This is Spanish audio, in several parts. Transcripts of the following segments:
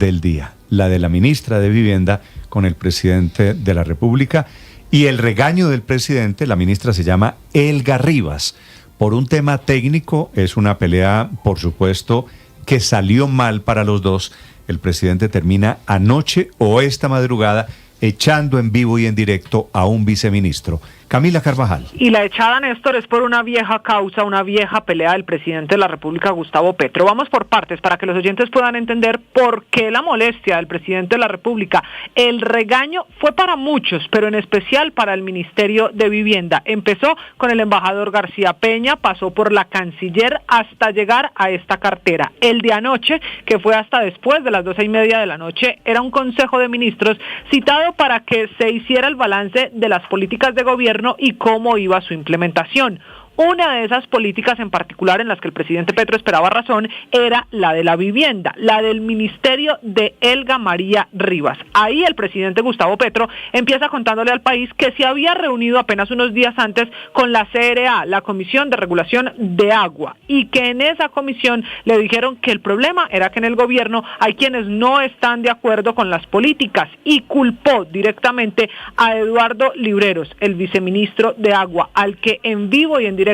del día, la de la ministra de Vivienda con el presidente de la República y el regaño del presidente. La ministra se llama Elga Rivas. Por un tema técnico, es una pelea, por supuesto, que salió mal para los dos. El presidente termina anoche o esta madrugada echando en vivo y en directo a un viceministro. Camila Carvajal. Y la echada, Néstor, es por una vieja causa, una vieja pelea del presidente de la República, Gustavo Petro. Vamos por partes para que los oyentes puedan entender por qué la molestia del presidente de la República. El regaño fue para muchos, pero en especial para el Ministerio de Vivienda. Empezó con el embajador García Peña, pasó por la canciller hasta llegar a esta cartera. El de anoche, que fue hasta después de las 12:30 de la noche, era un consejo de ministros citado para que se hiciera el balance de las políticas de gobierno y cómo iba su implementación. Una de esas políticas en particular en las que el presidente Petro esperaba razón era la de la vivienda, la del ministerio de Elga María Rivas. Ahí el presidente Gustavo Petro empieza contándole al país que se había reunido apenas unos días antes con la CRA, la Comisión de Regulación de Agua, y que en esa comisión le dijeron que el problema era que en el gobierno hay quienes no están de acuerdo con las políticas, y culpó directamente a Eduardo Libreros, el viceministro de Agua, al que en vivo y en directo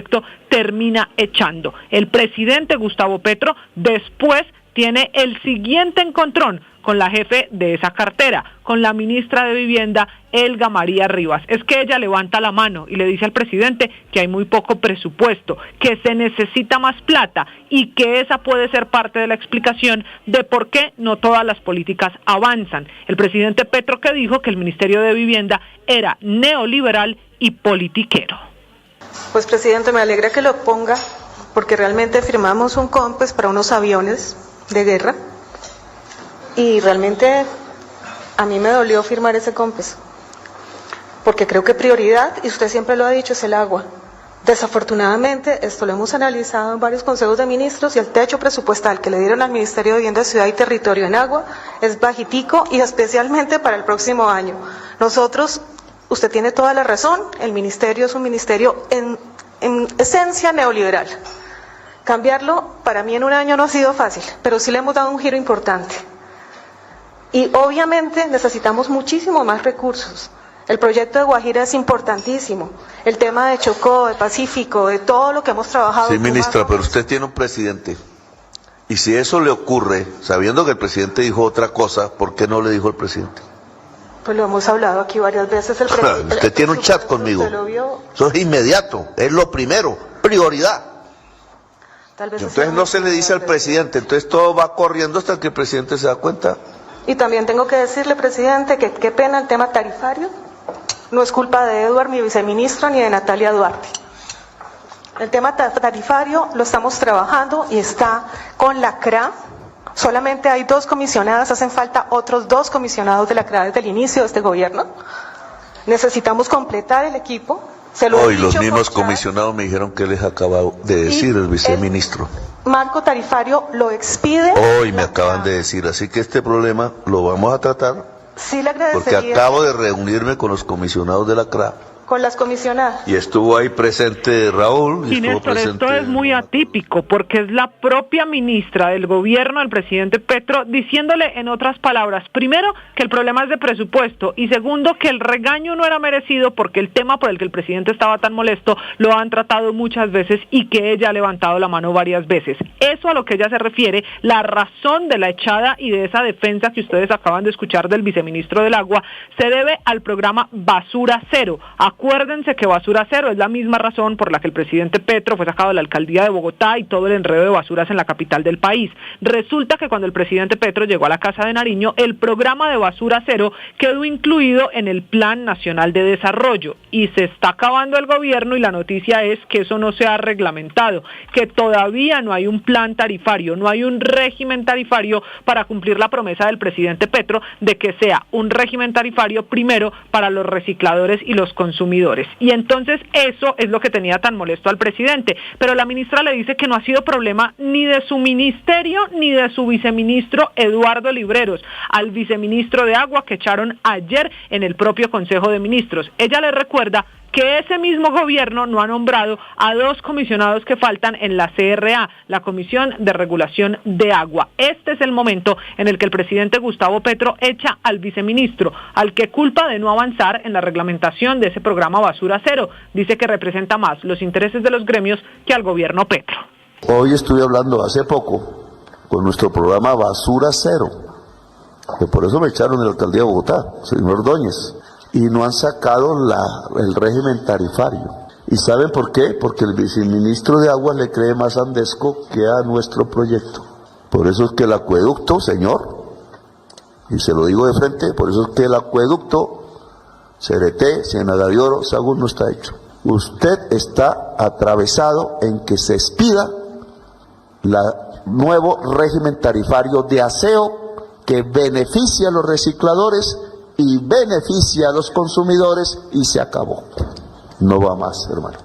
termina echando. El presidente Gustavo Petro después tiene el siguiente encontrón con la jefe de esa cartera, con la ministra de Vivienda, Elga María Rivas. Es que ella levanta la mano y le dice al presidente que hay muy poco presupuesto, que se necesita más plata y que esa puede ser parte de la explicación de por qué no todas las políticas avanzan. El presidente Petro que dijo que el Ministerio de Vivienda era neoliberal y politiquero. Pues presidente, me alegra que lo ponga, porque realmente firmamos un COMPES para unos aviones de guerra y realmente a mí me dolió firmar ese COMPES, porque creo que prioridad, y usted siempre lo ha dicho, es el agua. Desafortunadamente, esto lo hemos analizado en varios consejos de ministros y el techo presupuestal que le dieron al Ministerio de Vivienda, Ciudad y Territorio en agua es bajitico y especialmente para el próximo año. Nosotros... Usted tiene toda la razón, el ministerio es un ministerio en esencia neoliberal. Cambiarlo para mí en un año no ha sido fácil, pero sí le hemos dado un giro importante. Y obviamente necesitamos muchísimo más recursos. El proyecto de Guajira es importantísimo. El tema de Chocó, de Pacífico, de todo lo que hemos trabajado. Sí, ministra, pero usted tiene un presidente. Y si eso le ocurre, sabiendo que el presidente dijo otra cosa, ¿por qué no le dijo el presidente? Pues lo hemos hablado aquí varias veces. Usted tiene un chat conmigo. Eso es inmediato, es lo primero, prioridad. Entonces no se le dice al presidente, entonces todo va corriendo hasta que el presidente se da cuenta. Y también tengo que decirle, presidente, que qué pena el tema tarifario. No es culpa de Eduard, mi viceministro, ni de Natalia Duarte. El tema tarifario lo estamos trabajando y está con la CRA. Solamente hay 2 comisionadas, hacen falta otros 2 comisionados de la CRA desde el inicio de este gobierno. Necesitamos completar el equipo. Hoy los mismos comisionados me dijeron que les acaba de decir el viceministro. El marco tarifario lo expide. Hoy me acaban de decir, así que este problema lo vamos a tratar. Sí, le agradecería. Porque acabo de reunirme con los comisionados de la CRA. Con las comisionadas. Y estuvo ahí presente Raúl. Y Néstor, esto es muy atípico, porque es la propia ministra del gobierno del presidente Petro diciéndole en otras palabras, primero, que el problema es de presupuesto, y segundo, que el regaño no era merecido porque el tema por el que el presidente estaba tan molesto lo han tratado muchas veces y que ella ha levantado la mano varias veces. Eso a lo que ella se refiere, la razón de la echada y de esa defensa que ustedes acaban de escuchar del viceministro del Agua, se debe al programa Basura Cero. Acuérdense que Basura Cero es la misma razón por la que el presidente Petro fue sacado de la alcaldía de Bogotá y todo el enredo de basuras en la capital del país. Resulta que cuando el presidente Petro llegó a la Casa de Nariño, el programa de Basura Cero quedó incluido en el Plan Nacional de Desarrollo y se está acabando el gobierno y la noticia es que eso no se ha reglamentado, que todavía no hay un plan tarifario, no hay un régimen tarifario para cumplir la promesa del presidente Petro de que sea un régimen tarifario primero para los recicladores y los consumidores. Y entonces eso es lo que tenía tan molesto al presidente. Pero la ministra le dice que no ha sido problema ni de su ministerio ni de su viceministro Eduardo Libreros, al viceministro de Agua que echaron ayer en el propio Consejo de Ministros. Ella le recuerda que ese mismo gobierno no ha nombrado a 2 comisionados que faltan en la CRA, la Comisión de Regulación de Agua. Este es el momento en el que el presidente Gustavo Petro echa al viceministro, al que culpa de no avanzar en la reglamentación de ese programa Basura Cero. Dice que representa más los intereses de los gremios que al gobierno Petro. Hoy estuve hablando hace poco con nuestro programa Basura Cero, que por eso me echaron de la alcaldía de Bogotá, señor Ordóñez, y no han sacado el régimen tarifario. ¿Y saben por qué? Porque el viceministro de Aguas le cree más a Andesco que a nuestro proyecto. Por eso es que el acueducto, señor, y se lo digo de frente, por eso es que el acueducto, Cereté, Ciénaga de Oro, Sagún no está hecho. Usted está atravesado en que se expida el nuevo régimen tarifario de aseo que beneficia a los recicladores y beneficia a los consumidores y se acabó. No va más, hermano.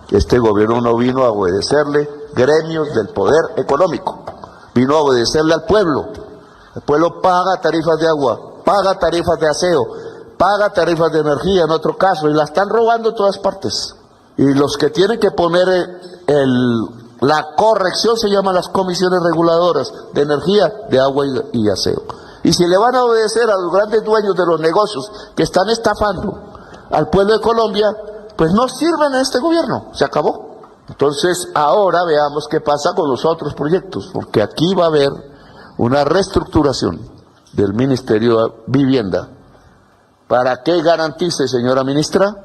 Este gobierno no vino a obedecerle gremios del poder económico, vino a obedecerle al pueblo. El pueblo paga tarifas de agua, paga tarifas de aseo, paga tarifas de energía en otro caso, y la están robando en todas partes. Y los que tienen que poner la corrección se llaman las comisiones reguladoras de energía, de agua y aseo. Y si le van a obedecer a los grandes dueños de los negocios que están estafando al pueblo de Colombia, pues no sirven a este gobierno, se acabó. Entonces ahora veamos qué pasa con los otros proyectos, porque aquí va a haber una reestructuración del Ministerio de Vivienda para que garantice, señora ministra,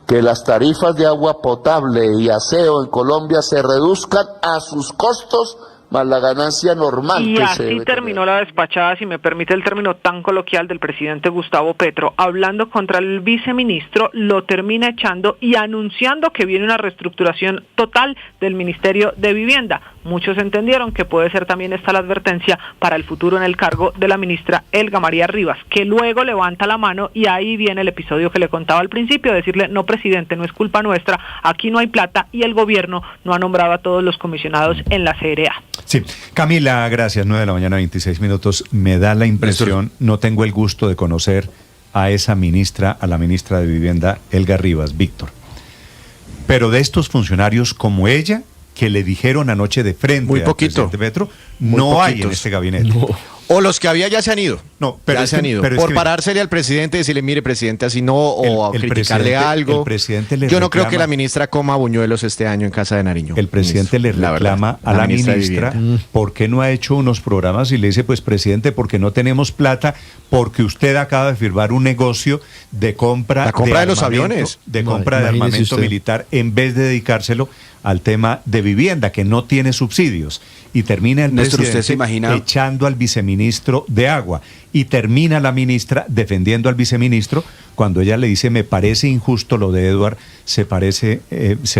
que las tarifas de agua potable y aseo en Colombia se reduzcan a sus costos más la ganancia normal. Y así terminó la despachada, si me permite el término tan coloquial, del presidente Gustavo Petro. Hablando contra el viceministro, lo termina echando y anunciando que viene una reestructuración total del Ministerio de Vivienda. Muchos entendieron que puede ser también esta la advertencia para el futuro en el cargo de la ministra Helga María Rivas, que luego levanta la mano y ahí viene el episodio que le contaba al principio, decirle: no, presidente, no es culpa nuestra, aquí no hay plata y el gobierno no ha nombrado a todos los comisionados en la CRA. Sí, Camila, gracias. 9:26 a.m. Me da la impresión, no tengo el gusto de conocer a esa ministra, a la ministra de Vivienda, Helga Rivas, Víctor. Pero de estos funcionarios como ella, que le dijeron anoche de frente al presidente Petro, no hay en este gabinete. No. O los que había ya se han ido. No, pero ya se han ido. Por parársele al presidente y decirle: mire, presidente, así no, o criticarle algo. El presidente le Yo no creo que la ministra coma buñuelos este año en Casa de Nariño. El presidente le reclama a la ministra por qué no ha hecho unos programas y le dice: pues, presidente, porque no tenemos plata, porque usted acaba de firmar un negocio de compra de los aviones, de compra de armamento militar, en vez de dedicárselo al tema de vivienda, que no tiene subsidios. Y termina el presidente echando al viceministro de Agua. Y termina la ministra defendiendo al viceministro cuando ella le dice: me parece injusto lo de Eduard, se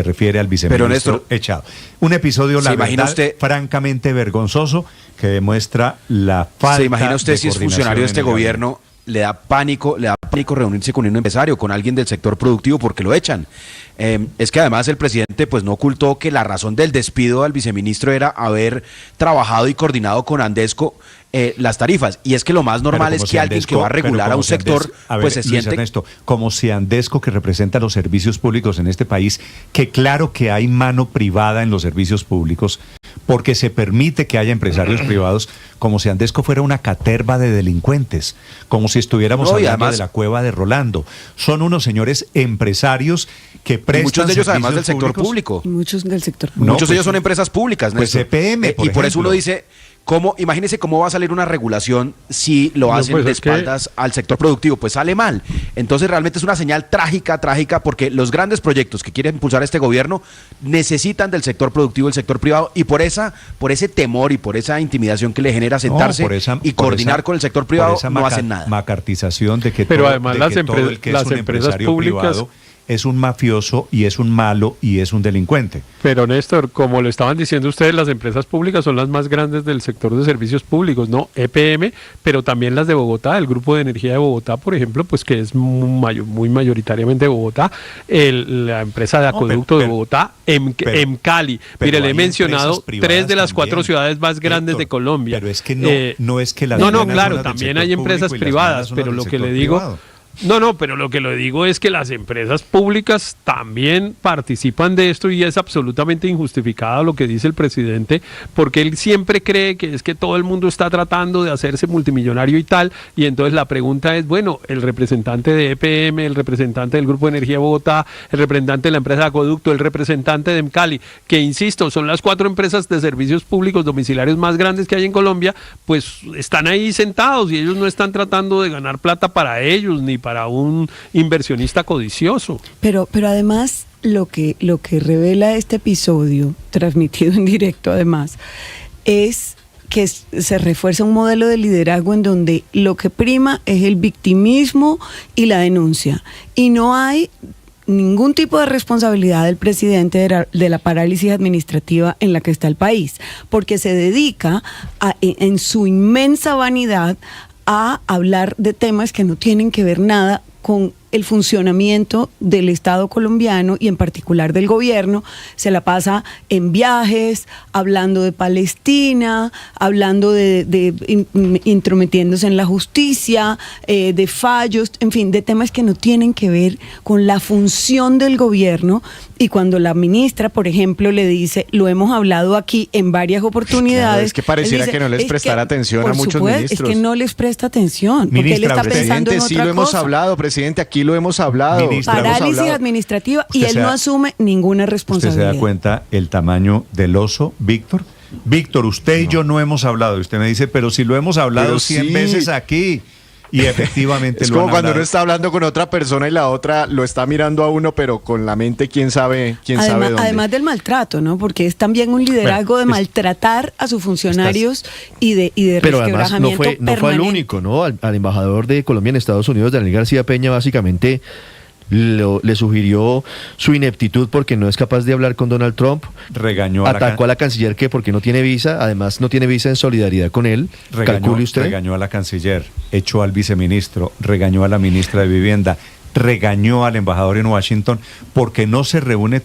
refiere al viceministro. Pero Néstor, echado. Un episodio, la verdad, francamente vergonzoso, que demuestra la falta de ¿Se imagina usted si es funcionario de este gobierno? Le da pánico reunirse con un empresario, con alguien del sector productivo, porque lo echan. Es que además el presidente pues no ocultó que la razón del despido al viceministro era haber trabajado y coordinado con Andesco las tarifas. Y es que lo más normal es que alguien que va a regular a un sector pues se siente... Ernesto, como si Andesco, que representa los servicios públicos en este país, que claro que hay mano privada en los servicios públicos, porque se permite que haya empresarios privados, como si Andesco fuera una caterva de delincuentes, como si estuviéramos hablando además de la cueva de Rolando. Son unos señores empresarios que prestan muchos de ellos además del sector público. Muchos del sector público. Muchos de ellos son empresas públicas, pues EPM, y por eso uno dice... Imagínese cómo va a salir una regulación si lo hacen de espaldas al sector productivo, pues sale mal. Entonces realmente es una señal trágica, porque los grandes proyectos que quiere impulsar este gobierno necesitan del sector productivo, el sector privado, y por ese temor y por esa intimidación que le genera sentarse y coordinar con el sector privado, no hacen nada. Macartización de que pero además las empresas públicas es un mafioso y es un malo y es un delincuente. Pero Néstor, como lo estaban diciendo ustedes, las empresas públicas son las más grandes del sector de servicios públicos, ¿no? EPM, pero también las de Bogotá, el Grupo de Energía de Bogotá, por ejemplo, pues que es muy mayoritariamente de Bogotá, la empresa de acueducto de Bogotá, Emcali. Mire, le he mencionado 3 de las 4 ciudades más grandes de Colombia. Pero es que no es que las... No, claro, también hay empresas privadas, pero lo que le digo... No, pero lo que lo digo es que las empresas públicas también participan de esto y es absolutamente injustificado lo que dice el presidente, porque él siempre cree que es que todo el mundo está tratando de hacerse multimillonario y tal, y entonces la pregunta es, bueno, el representante de EPM, el representante del Grupo de Energía de Bogotá, el representante de la empresa de Acueducto, el representante de EMCALI, que insisto, son las 4 empresas de servicios públicos domiciliarios más grandes que hay en Colombia, pues están ahí sentados y ellos no están tratando de ganar plata para ellos ni para un inversionista codicioso. Pero además lo que revela este episodio, transmitido en directo además, es que se refuerza un modelo de liderazgo en donde lo que prima es el victimismo y la denuncia. Y no hay ningún tipo de responsabilidad del presidente de la parálisis administrativa en la que está el país, porque se dedica en su inmensa vanidad a hablar de temas que no tienen que ver nada con el funcionamiento del Estado colombiano y en particular del gobierno. Se la pasa en viajes, hablando de Palestina, hablando intrometiéndose en la justicia, de fallos, en fin, de temas que no tienen que ver con la función del gobierno. Y cuando la ministra, por ejemplo, le dice, lo hemos hablado aquí en varias oportunidades. Claro, es que pareciera que no les prestara atención a muchos ministros. Es que no les presta atención, porque él está pensando en otra cosa. Sí lo hemos hablado, presidente, aquí lo hemos hablado. Parálisis administrativa y él no asume ninguna responsabilidad. ¿Usted se da cuenta el tamaño del oso, Víctor? Víctor, usted y yo no hemos hablado. Y usted me dice, pero si lo hemos hablado 100 veces aquí. Y efectivamente es lo han como cuando hablado. uno está hablando con otra persona y la otra lo está mirando a uno, pero con la mente quién sabe dónde. Además del maltrato, ¿no? Porque es también un liderazgo de maltratar a sus funcionarios y de pero además no fue el permanente. único, ¿no? Al embajador de Colombia en Estados Unidos, Daniel García Peña, básicamente le sugirió su ineptitud porque no es capaz de hablar con Donald Trump. Atacó a la canciller que porque no tiene visa, además no tiene visa en solidaridad con él. Calcule usted. Regañó a la canciller, echó al viceministro, regañó a la ministra de Vivienda, regañó al embajador en Washington porque no se reúne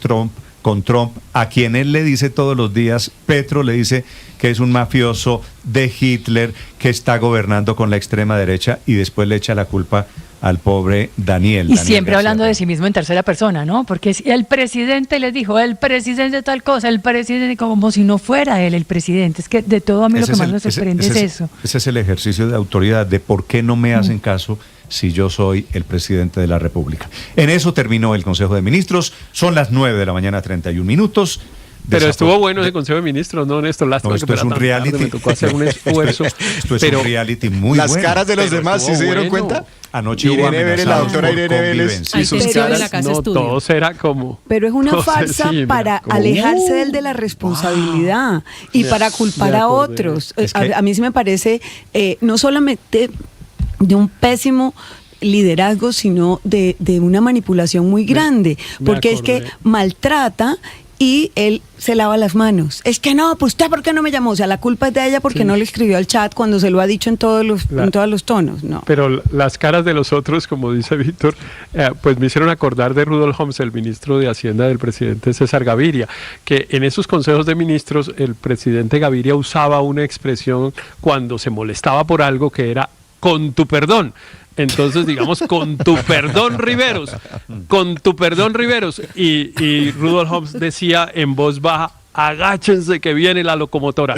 con Trump, a quien él le dice todos los días, Petro le dice que es un mafioso de Hitler, que está gobernando con la extrema derecha y después le echa la culpa al pobre Daniel. Y siempre hablando de sí mismo en tercera persona, ¿no? Porque el presidente les dijo, el presidente tal cosa, el presidente, como si no fuera él el presidente. Es que de todo a mí lo que más me sorprende es eso. Ese es el ejercicio de autoridad, de por qué no me hacen caso si yo soy el presidente de la República. En eso terminó el Consejo de Ministros. Son las 9:31 a.m. Pero estuvo bueno ese Consejo de Ministros, ¿no, Néstor? Lástima esto es un reality. Tarde, me tocó hacer un esfuerzo. Esto es un reality muy las bueno. Las caras de los demás, ¿sí se dieron cuenta? Anoche hubo la doctora Irene Vélez y sus caras. No, todo será como... Pero es una farsa para alejarse del de la responsabilidad y para culpar a otros. A mí sí me parece no solamente de un pésimo liderazgo, sino de una manipulación muy grande, porque es que maltrata y él se lava las manos. Es que no, pues usted, ¿por qué no me llamó? O sea, la culpa es de ella porque no le escribió al chat cuando se lo ha dicho en todos los tonos, ¿no? Pero las caras de los otros, como dice Víctor, pues me hicieron acordar de Rudolf Homs, el ministro de Hacienda del presidente César Gaviria, que en esos consejos de ministros el presidente Gaviria usaba una expresión cuando se molestaba por algo que era con tu perdón. Entonces, digamos, con tu perdón, Riveros, con tu perdón, Riveros. Y Rudolf Homs decía en voz baja, agáchense que viene la locomotora.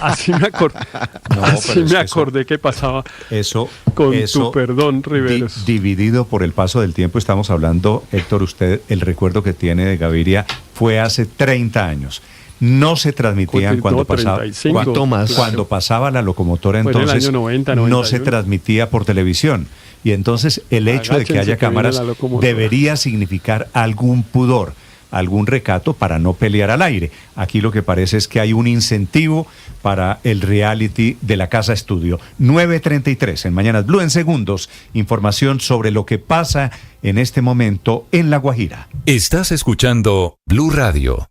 Así me acordé que pasaba eso con tu perdón, Riveros. Dividido por el paso del tiempo, estamos hablando, Héctor, usted, el recuerdo que tiene de Gaviria fue hace 30 años. No se transmitían cuando pasaba la locomotora, entonces 90, no se transmitía por televisión. Y entonces el hecho de que haya cámaras debería significar algún pudor, algún recato para no pelear al aire. Aquí lo que parece es que hay un incentivo para el reality de la Casa Estudio. 9:33 en Mañanas Blue. En segundos, información sobre lo que pasa en este momento en La Guajira. Estás escuchando Blue Radio.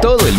Todo el mundo